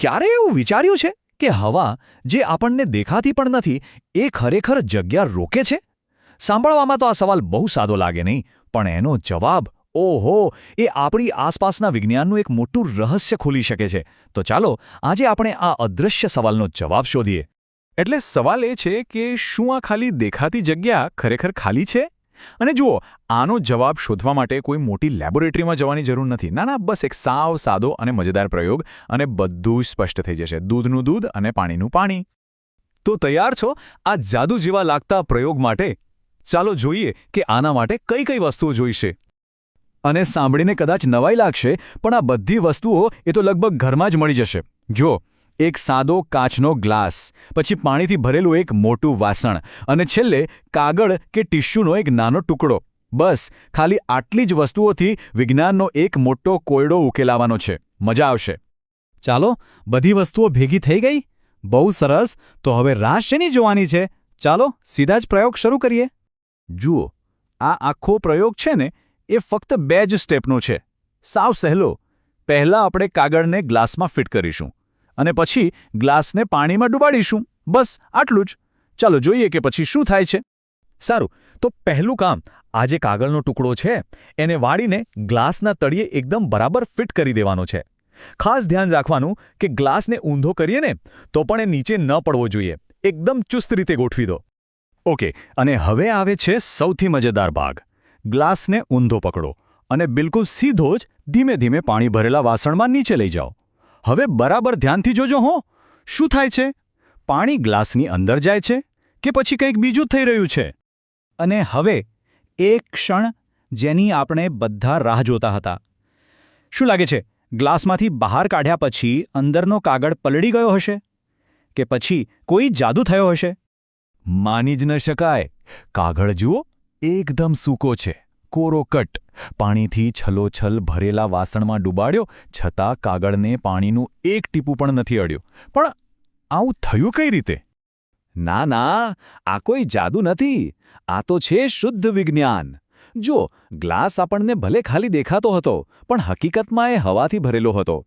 ક્યારે એવું વિચાર્યું છે કે હવા જે આપણને દેખાતી પણ નથી એ ખરેખર જગ્યા રોકે છે? સાંભળવામાં તો આ સવાલ બહુ સાદો લાગે નહીં, પણ એનો જવાબ, ઓહો, એ આપણી આસપાસના વિજ્ઞાનનું એક મોટું રહસ્ય ખોલી શકે છે. તો ચાલો આજે આપણે આ અદૃશ્ય સવાલનો જવાબ શોધીએ. એટલે સવાલ એ છે કે શું આ ખાલી દેખાતી જગ્યા ખરેખર ખાલી છે? અને જુઓ, આનો જવાબ શોધવા માટે કોઈ મોટી લેબોરેટરીમાં જવાની જરૂર નથી. ના, બસ એક સાવ સાદો અને મજેદાર પ્રયોગ અને બધું જ સ્પષ્ટ થઈ જશે. દૂધનું દૂધ અને પાણીનું પાણી. તો તૈયાર છો આ જાદુ જેવા લાગતા પ્રયોગ માટે? ચાલો જોઈએ કે આના માટે કઈ કઈ વસ્તુઓ જોઈશે. અને સાંભળીને કદાચ નવાઈ લાગશે, પણ આ બધી વસ્તુઓ એ તો લગભગ ઘરમાં જ મળી જશે. જો, એક સાદો કાચનો ગ્લાસ, પછી પાણીથી ભરેલું એક મોટું વાસણ, અને છેલ્લે કાગળ કે ટિશ્યુનો એક નાનો ટુકડો. બસ ખાલી આટલી જ વસ્તુઓથી વિજ્ઞાનનો એક મોટો કોયડો ઉકેલાવાનો છે. મજા આવશે. ચાલો, બધી વસ્તુઓ ભેગી થઈ ગઈ? બહુ સરસ. તો હવે રાહ શેની જોવાની છે? ચાલો સીધા જ પ્રયોગ શરૂ કરીએ. જુઓ, આ આખો પ્રયોગ છે ને, એ ફક્ત 2 જ સ્ટેપનો છે. સાવ સહેલો. પહેલાં આપણે કાગળને ગ્લાસમાં ફિટ કરીશું અને પછી ગ્લાસને પાણીમાં ડૂબાડીશું. બસ આટલું જ. ચાલો જોઈએ કે પછી શું થાય છે. સારું, તો પહેલું કામ, આ જે કાગળનો ટુકડો છે એને વાળીને ગ્લાસના તળિયે એકદમ બરાબર ફિટ કરી દેવાનો છે. ખાસ ધ્યાન રાખવાનું કે ગ્લાસને ઊંધો કરીએ ને તો પણ એ નીચે ન પડવો જોઈએ. એકદમ ચુસ્ત રીતે ગોઠવી દો. ઓકે, અને હવે આવે છે સૌથી મજેદાર ભાગ. ગ્લાસને ઊંધો પકડો અને બિલકુલ સીધો જ ધીમે ધીમે પાણી ભરેલા વાસણમાં નીચે લઈ જાઓ. હવે બરાબર ધ્યાનથી જોજો હો. શું થાય છે? પાણી ગ્લાસની અંદર જાય છે કે પછી કંઈક બીજું થઈ રહ્યું છે? અને હવે એક ક્ષણ જેની આપણે બધા રાહ જોતા હતા. શું લાગે છે, ગ્લાસમાંથી બહાર કાઢ્યા પછી અંદરનો કાગળ પલળી ગયો હશે? કે પછી કોઈ જાદુ થયો હશે? માની જ ન શકાય. કાગળ જુઓ, એકદમ સૂકો છે, કોરો કટ. પાણીથી છલોછલ ભરેલા વાસણમાં ડૂબાડ્યો, છતાં કાગળને પાણીનું એક ટીપું પણ નથી અડ્યું. પણ આવું થયું કઈ રીતે? ના, આ કોઈ જાદુ નથી. આ તો છે શુદ્ધ વિજ્ઞાન. જો, ગ્લાસ આપણને ભલે ખાલી દેખાતો હતો, પણ હકીકતમાં એ હવાથી ભરેલો હતો.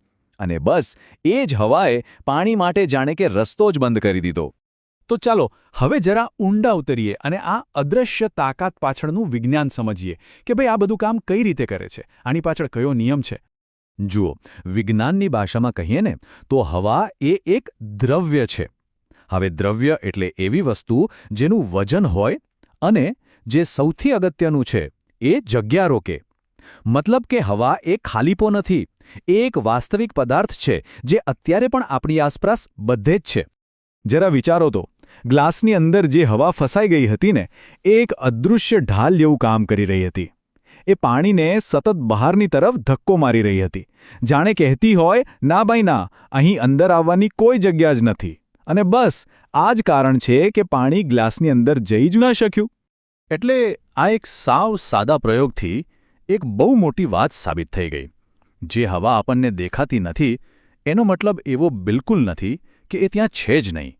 અને બસ એ જ હવાએ પાણી માટે જાણે કે રસ્તો જ બંધ કરી દીધો. તો ચાલો હવે જરા ઊંડા ઉતરીએ અને આ અદૃશ્ય તાકાત પાછળનું વિજ્ઞાન સમજીએ કે ભાઈ આ બધું કામ કઈ રીતે કરે છે, આની પાછળ કયો નિયમ છે. જુઓ, વિજ્ઞાનની ભાષામાં કહીએ ને તો હવા એ એક દ્રવ્ય છે. હવે દ્રવ્ય એટલે એવી વસ્તુ જેનું વજન હોય અને જે સૌથી અગત્યનું છે એ જગ્યા રોકે. મતલબ કે હવા એ ખાલીપો નથી, એ એક વાસ્તવિક પદાર્થ છે જે અત્યારે પણ આપણી આસપાસ બધે જ છે. જરા વિચારો તો, ગ્લાસની અંદર જે હવા ફસાઈ ગઈ હતી ને, એ એક અદૃશ્ય ઢાલ જેવું કામ કરી રહી હતી. એ પાણીને સતત બહારની તરફ ધક્કો મારી રહી હતી, જાણે કહેતી હોય, ના ભાઈ ના, અહીં અંદર આવવાની કોઈ જગ્યા જ નથી. અને બસ આ જ કારણ છે કે પાણી ગ્લાસની અંદર જઈ જ ન શક્યું. એટલે આ એક સાવ સાદા પ્રયોગથી એક બહુ મોટી વાત સાબિત થઈ ગઈ. જે હવા આપણને દેખાતી નથી એનો મતલબ એવો બિલકુલ નથી કે એ ત્યાં છે જ નહીં.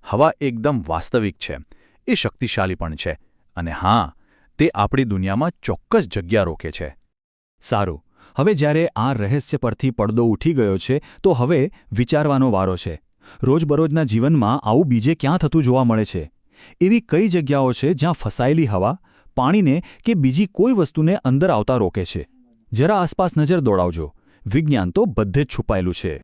હવા એકદમ વાસ્તવિક છે, એ શક્તિશાળી પણ છે, અને હા, તે આપણી દુનિયામાં ચોક્કસ જગ્યા રોકે છે. સારું, હવે જ્યારે આ રહસ્ય પરથી પડદો ઉઠી ગયો છે તો હવે વિચારવાનો વારો છે. રોજબરોજના જીવનમાં આવું બીજે ક્યાં થતું જોવા મળે છે? એવી કઈ જગ્યાઓ છે જ્યાં ફસાયેલી હવા પાણીને કે બીજી કોઈ વસ્તુને અંદર આવતા રોકે છે? જરા આસપાસ નજર દોડાવજો. વિજ્ઞાન તો બધે જ છુપાયેલું છે.